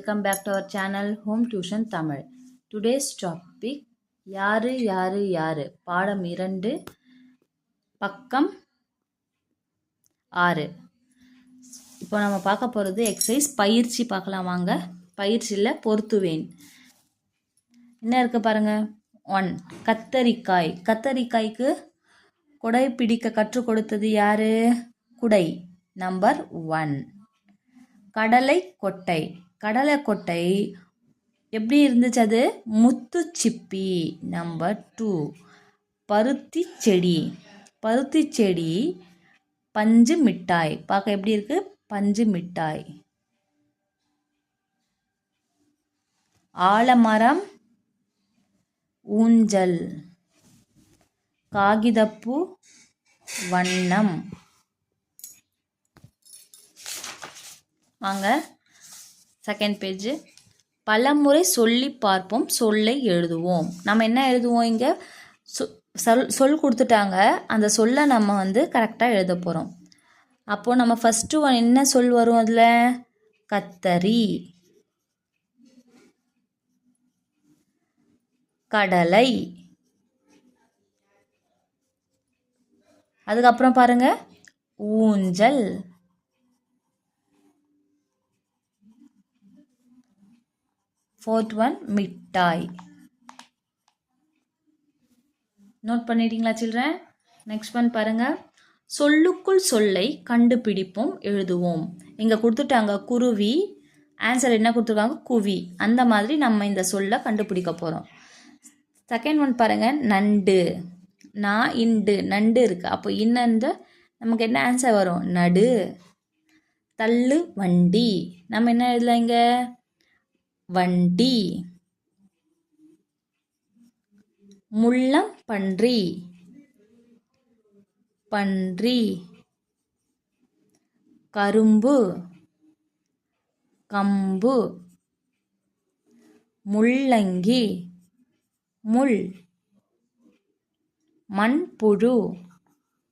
welcome back to our channel Home Tuition Tamil. Today's topic யாரு யாரு யாரு பாடம் 2 பக்கம் 6. இப்போ நம்ம பார்க்க போகிறது எக்ஸசைஸ் பயிற்சி பார்க்கலாம் வாங்க. பயிற்சியில் பொறுத்துவேன் என்ன இருக்குது பாருங்க. 1 கத்தரிக்காய். கத்தரிக்காய்க்கு குடை பிடிக்க கற்றுக் கொடுத்தது யாரு? குடை. நம்பர் 1. கடலை கொட்டை. கடலை கொட்டை எப்படி இருந்துச்சு? அது முத்துச்சிப்பி. நம்பர் 2. பருத்தி செடி. பருத்தி செடி பஞ்சு மிட்டாய். பார்க்க எப்படி இருக்கு? பஞ்சு மிட்டாய். ஆலமரம் ஊஞ்சல். காகிதப்பூ வண்ணம். வாங்க செகண்ட் பேஜ். பலமுறை சொல்லி பார்ப்போம், சொல்லை எழுதுவோம். நம்ம என்ன எழுதுவோம்? இங்கே சொல் கொடுத்துட்டாங்க, அந்த சொல்லை நம்ம கரெக்டாக எழுத போகிறோம். அப்போது நம்ம ஃபஸ்ட்டு என்ன சொல் வரும்? அதில் கத்தரி, கடலை, அதுக்கப்புறம் பாருங்க ஊஞ்சல், ஃபோர்த் ஒன் மிட்டாய். நோட் பண்ணிட்டீங்களா சில்ட்ரன்? நெக்ஸ்ட் ஒன் பாருங்க. சொல்லுக்குள் சொல்லை கண்டுபிடிப்போம், எழுதுவோம். இங்கே கொடுத்துட்டாங்க குருவி, ஆன்சர் என்ன கொடுத்துருக்காங்க? குவி. அந்த மாதிரி நம்ம இந்த சொல்லை கண்டுபிடிக்க போகிறோம். செகண்ட் ஒன் பாருங்க. நண்டு. நான் இண்டு, நண்டு இருக்கு. அப்போ இன்னந்த நமக்கு என்ன ஆன்சர் வரும்? நடு. தள்ளு வண்டி. நம்ம என்ன எழுதலாம் இங்கே? வண்டி. முள்ளம் பன்றி. பன்றி. கரும்பு. கம்பு. முள்ளங்கி. முள். மண்புழு.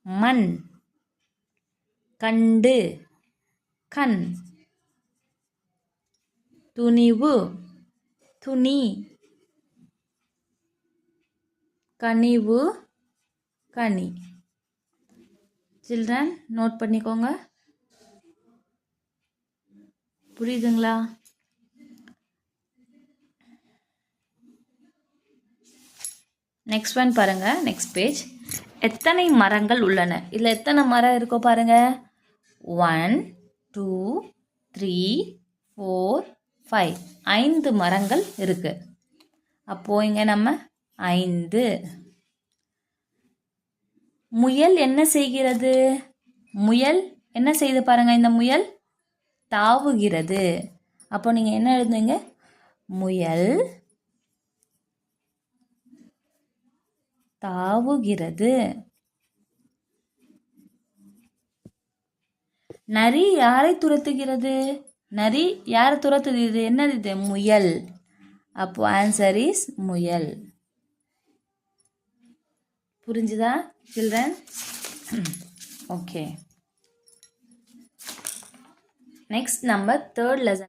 மண். கண்டு. கண். துணிவு. துணி. கனிவு. கனி. சில்ட்ரன் நோட் பண்ணிக்கோங்க. புரியுதுங்களா? நெக்ஸ்ட் ஒன் பாருங்க. Next page. எத்தனை மரங்கள் உள்ளன? இதில் எத்தனை மரம் இருக்கோ பாருங்க. 1 2 3 4 5. 5 மரங்கள் இருக்கு. அப்போ இங்க நம்ம 5. முயல் என்ன செய்கிறது? முயல் என்ன செய்து பாருங்க. இந்த முயல் தாவுகிறது. அப்போ நீங்க என்ன எழுதுங்க? முயல் தாவுகிறது. நரி யாரை துரத்துகிறது? நரி யாரை துரத்துது? இது என்னது? இது முயல். அப்போ ஆன்சர் இஸ் முயல். புரிஞ்சுதா சில்ட்ரன்? ஓகே. நெக்ஸ்ட் நம்ம தேர்ட் லெசன்